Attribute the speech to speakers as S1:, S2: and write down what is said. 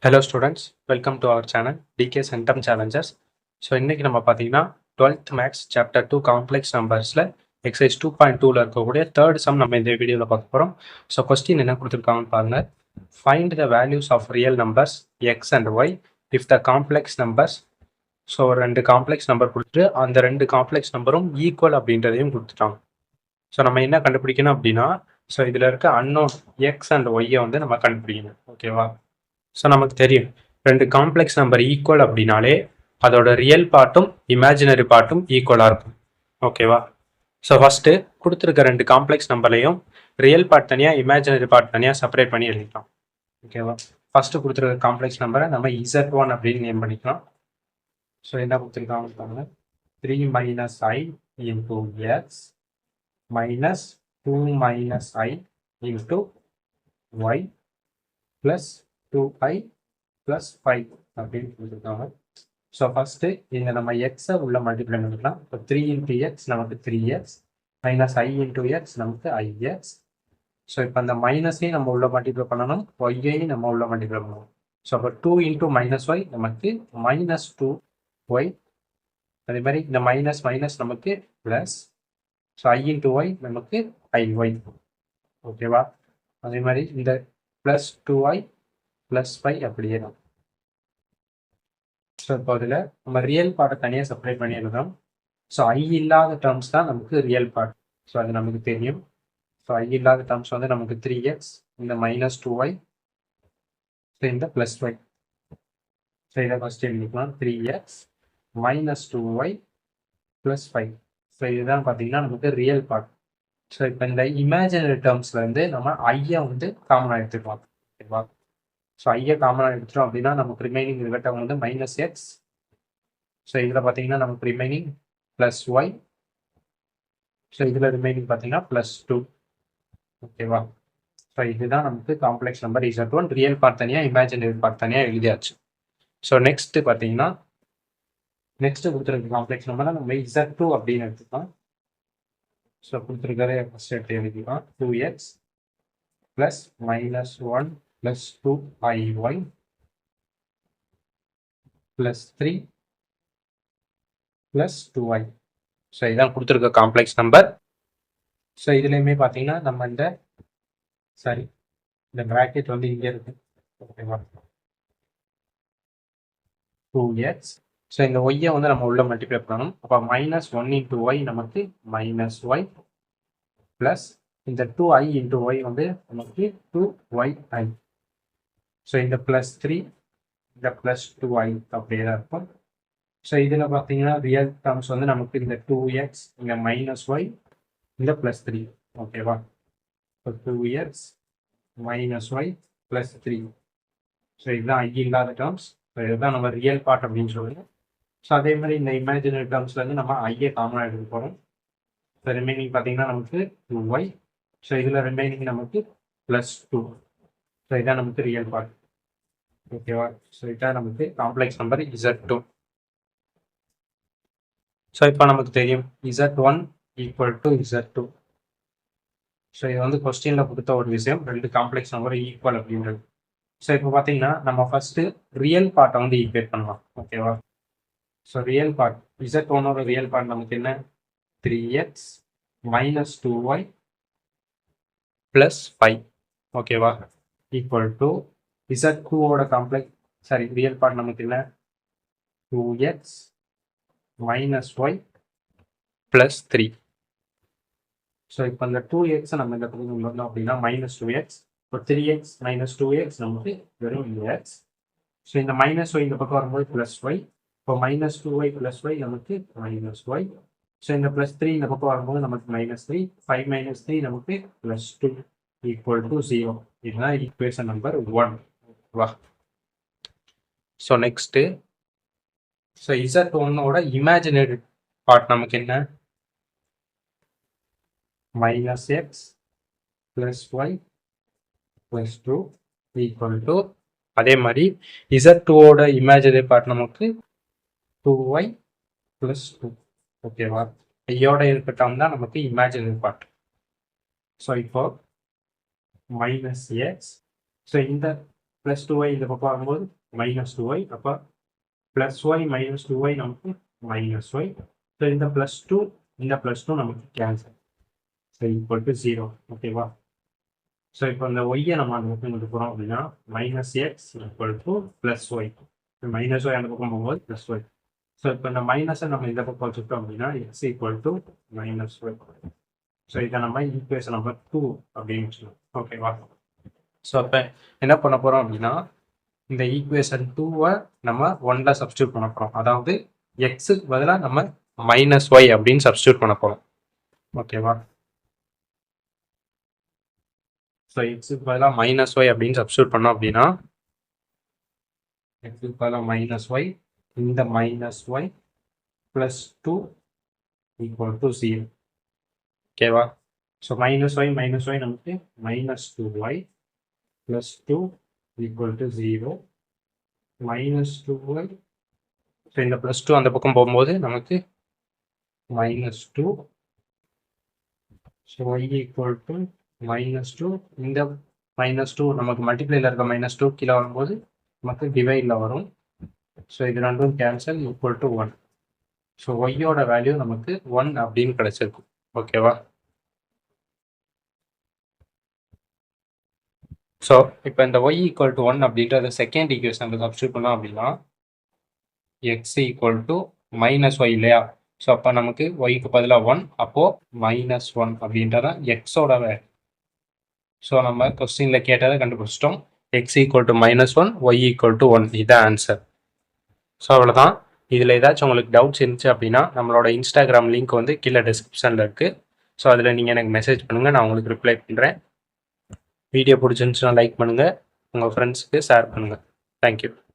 S1: Hello students, welcome to our channel DK Centum Challengers. So இன்றைக்கி நம்ம பார்த்தீங்கன்னா 12th maths chapter 2 complex நம்பர்ஸில் exercise 2.2ல் இருக்கக்கூடிய தேர்ட் சம் நம்ம இந்த வீடியோவில் பார்க்க போகிறோம். ஸோ கொஸ்டின் என்ன கொடுத்துருக்காங்கன்னு பாருங்கள். Find the values of real numbers x and y if the complex numbers. So ரெண்டு காம்ப்ளெக்ஸ் நம்பர் கொடுத்துட்டு அந்த ரெண்டு காம்ப்ளெக்ஸ் நம்பரும் ஈக்குவல் அப்படின்றதையும் கொடுத்துட்டாங்க. ஸோ நம்ம என்ன கண்டுபிடிக்கணும் அப்படின்னா, ஸோ இதில் இருக்க அன்னோன் எக்ஸ் அண்ட் ஒய்யை வந்து நம்ம கண்டுபிடிக்கணும். ஓகேவா? ஸோ நமக்கு தெரியும் ரெண்டு காம்ப்ளெக்ஸ் நம்பர் ஈக்குவல் அப்படின்னாலே அதோட ரியல் பார்ட்டும் இமேஜினரி பார்ட்டும் ஈக்குவலாக இருக்கும். ஓகேவா? ஸோ ஃபஸ்ட்டு கொடுத்துருக்க ரெண்டு காம்ப்ளெக்ஸ் நம்பர்லையும் ரியல் பார்ட் தனியாக இமேஜினரி பார்ட் தனியாக செப்பரேட் பண்ணி எழுதிக்கலாம். ஓகேவா? ஃபஸ்ட்டு கொடுத்துருக்க காம்ப்ளெக்ஸ் நம்பரை நம்ம Z1 அப்படின்னு நேம் பண்ணிக்கலாம். ஸோ என்ன கொடுத்துருக்காங்க 3 - I into X minus 2 - I into Y plus 2I plus 5 அப்படின்னு கொடுத்துருக்காங்க. ஸோ ஃபஸ்ட்டு இங்கே நம்ம எக்ஸை உள்ள மல்டிப்ளை பண்ணிக்கலாம். இப்போ 3 into X நமக்கு 3X minus I into X நமக்கு IX. ஸோ இப்போ அந்த மைனஸையும் நம்ம உள்ள மல்டிப்ளை பண்ணணும், ஒய்யையும் நம்ம உள்ள மல்டிப்ளை பண்ணணும். ஸோ அப்போ 2 into -y நமக்கு -2y. அதே மாதிரி இந்த மைனஸ் மைனஸ் நமக்கு plus. So I into y நமக்கு IY. ஓகேவா? அதே மாதிரி இந்த ப்ளஸ் 2y ப்ளஸ் 5 அப்படியே தான். ஸோ இப்போ அதில் நம்ம ரியல் பார்ட்டை தனியாக செப்பரேட் பண்ணி எழுதலாம். ஸோ ஐ இல்லாத டேர்ம்ஸ் தான் நமக்கு ரியல் பார்ட். ஸோ அது நமக்கு தெரியும். ஸோ ஐ இல்லாத டேர்ம்ஸ் வந்து நமக்கு 3x, இந்த -2y, ஸோ இந்த +y. ஸோ இதை ஃபஸ்ட் எழுதிக்கலாம் 3x -2y + 5. ஸோ இதுதான் பார்த்தீங்கன்னா நமக்கு ரியல் பார்ட். ஸோ இப்போ இந்த இமேஜினரி டேர்ம்ஸில் வந்து நம்ம ஐயை வந்து காமனாக எடுத்துக்கலாம். ஓகேவா? ஸோ ஐயை காமனாக எடுத்துட்டோம் அப்படின்னா நமக்கு ரிமைனிங் இருக்கட்டும் வந்து -x. ஸோ இதில் பார்த்தீங்கன்னா நமக்கு ரிமைனிங் +y. ஸோ இதில் ரிமைனிங் பார்த்தீங்கன்னா +2. ஓகேவா? ஸோ இதுதான் நமக்கு complex number Z1. Real part தனியாக இமேஜினரி பார்ட் தனியாக எழுதியாச்சு. ஸோ நெக்ஸ்ட் பார்த்தீங்கன்னா நெக்ஸ்ட் கொடுத்துருக்க காம்ப்ளெக்ஸ் நம்பரை நம்ம Z2 அப்படின்னு எடுத்துக்கலாம். ஸோ கொடுத்துருக்கிறத ஃபஸ்ட் எடுத்து எழுதிக்கலாம். 2x + -1 + 2IY + 3 + 2y. ஸோ இதான் கொடுத்துருக்க காம்ப்ளெக்ஸ் நம்பர். ஸோ இதுலேயுமே பார்த்தீங்கன்னா நம்ம இந்த ப்ராக்கெட் வந்து இங்கே இருக்கு. ஓகேவா? 2x. ஸோ இந்த ஒய்யை வந்து நம்ம உள்ள மல்டிப்ளை பண்ணணும். அப்போ -1 into y நமக்கு -y ப்ளஸ் இந்த 2i into y வந்து நமக்கு 2yi. ஸோ இந்த +3 இந்த +2i அப்படியே தான் இருக்கும். ஸோ இதில் பார்த்தீங்கன்னா ரியல் டேர்ம்ஸ் வந்து நமக்கு இந்த 2x, இந்த -y, இந்த +3. ஓகேவா? இப்போ 2x -y + 3. ஸோ இதுதான் ஐ இல்லாத டேர்ம்ஸ். ஸோ இதுதான் நம்ம ரியல் பார்ட் அப்படின்னு சொல்லுவோம். ஸோ அதே மாதிரி இந்த இமேஜினரி டேர்ம்ஸ்லேருந்து நம்ம ஐயை காமனாக எடுக்க போகிறோம். ஸோ ரிமைனிங் பார்த்தீங்கன்னா நமக்கு 2y. ஸோ இதில் ரிமைனிங் நமக்கு +2. ஸோ இதான் நமக்கு ரியல் பார்ட். ஓகேவா? ஸோ இதான் நமக்கு காம்ப்ளெக்ஸ் நம்பர் Z2. ஸோ இப்போ நமக்கு தெரியும் Z1 = Z2. ஸோ இது வந்து கொஸ்டினில் கொடுத்த ஒரு விஷயம், ரெண்டு காம்ப்ளெக்ஸ் நம்பர் ஈக்குவல் அப்படின்றது. ஸோ இப்போ பார்த்தீங்கன்னா நம்ம ஃபஸ்ட்டு ரியல் பார்ட்டை வந்து ஈக்குவேட் பண்ணலாம். ஓகேவா? ஸோ ரியல் பார்ட் Z1ஓட ரியல் பார்ட் நமக்கு என்ன 3x -2y + 5. ஓகேவா? ஈக்குவல் டு Z2ஓட ரியல் பார்ட் நமக்கு என்ன 2x -y + 3. ஸோ இப்போ அந்த 2x நம்ம இந்த பக்கம் கொண்டு வந்தோம் அப்படின்னா -2x. இப்போ 3x - 2x நமக்கு வெறும் x. ஸோ இந்த -y இந்த பக்கம் வரும்போது +y. இப்போ -2y + y நமக்கு -y. ஸோ இந்த +3 இந்த பக்கம் வரும்போது நமக்கு -3. 5 - 3 நமக்கு +2 = 0. இதுதான் ஈக்குவேஷன் நம்பர் 1. வா. ஸோ நெக்ஸ்ட்டு ஸோ Z1ஓட இமேஜினரி பார்ட் நமக்கு என்ன -x + y + 2 = அதே மாதிரி Z2ஓட இமேஜினரி பார்ட் நமக்கு 2y + 2. ஓகேவா? ஐயோட இருக்கட்டும் தான் நமக்கு இமேஜினரி பார்ட். ஸோ இப்போ -x. ஸோ இந்த ப்ளஸ் 2y இந்த பக்கம் வரும்போது மைனஸ் 2y. அப்போ ப்ளஸ் ஒய் மைனஸ் 2y நமக்கு மைனஸ் ஒய். ஸோ இந்த ப்ளஸ் 2 இந்த ப்ளஸ் 2 நமக்கு கேன்சல். So equal to 0. ஓகேவா? ஸோ இப்போ இந்த ஒய்யை நம்ம அந்த பக்கம் கொண்டு போகிறோம் அப்படின்னா minus x equal to plus y. Minus y அந்த பக்கம் போகும்போது ப்ளஸ் ஒய். ஸோ இப்போ இந்த மைனஸை நம்ம இந்த பக்கம் வச்சுட்டோம் அப்படின்னா x equal to minus y. So இதை நம்ம ஈக்குவேஷன் நம்பர் 2 அப்படின்னு சொல்லலாம். ஓகேவா? ஸோ அப்போ என்ன பண்ண போகிறோம் அப்படின்னா இந்த ஈக்குவேஷன் 2-வை நம்ம 1ல் சப்ஸ்டியூட் பண்ண போகிறோம். அதாவது எக்ஸுக்கு பதிலாக நம்ம மைனஸ் ஒய் அப்படின்னு சப்ஸ்டியூட் பண்ண போகிறோம். ஓகேவா? ஸோ எக்ஸுக்கு பதிலாக மைனஸ் ஒய் அப்படின்னு சப்ஸ்டியூட் பண்ணோம் அப்படின்னா எக்ஸுக்கு பதிலாக மைனஸ் ஒய், இந்த minus y plus 2 equal to 0. ஓகேவா? ஸோ மைனஸ் ஒய் நமக்கு minus 2y plus 2 equal to 0. Minus 2y. So இந்த ப்ளஸ் 2 அந்த பக்கம் போகும்போது நமக்கு minus 2. So y equal to minus 2. இந்த மைனஸ் 2 நமக்கு மல்டிப்ளைல இருக்க மைனஸ் 2 கீழே வரும்போது நமக்கு டிவைடில் வரும். ஸோ இது ரெண்டும் கேன்சல் ஈக்குவல் டு 1. ஸோ ஒய்யோட வேல்யூ நமக்கு 1 அப்படின்னு கிடைச்சிருக்கும். ஓகேவா? ஸோ இப்போ இந்த ஒய் ஈக்குவல் டு 1 அப்படின்றத செகண்ட் ஈக்குவேஷனில் சப்ஸ்டியூட் பண்ணோம் அப்படின்னா x equal to minus y இல்லையா? ஸோ அப்போ நமக்கு ஒய்க்கு பதிலாக 1, அப்போது மைனஸ் 1 அப்படின்றதான் எக்ஸோட வேல்யூ. ஸோ நம்ம கொஸ்டினில் கேட்டதை கண்டுபிடிச்சிட்டோம். X equal to minus 1, y equal to 1. இதுதான் ஆன்சர். ஸோ அவ்வளோதான். இதில் ஏதாச்சும் உங்களுக்கு டவுட்ஸ் இருந்துச்சு அப்படின்னா நம்மளோட இன்ஸ்டாகிராம் லிங்க் வந்து கீழே டிஸ்கிரிப்ஷனில் இருக்குது. ஸோ அதில் நீங்கள் எனக்கு மெசேஜ் பண்ணுங்கள், நான் உங்களுக்கு ரிப்ளை பண்ணுறேன். வீடியோ பிடிச்சிருந்துச்சுன்னா லைக் பண்ணுங்கள், உங்கள் ஃப்ரெண்ட்ஸுக்கு ஷேர் பண்ணுங்கள். தேங்க்யூ.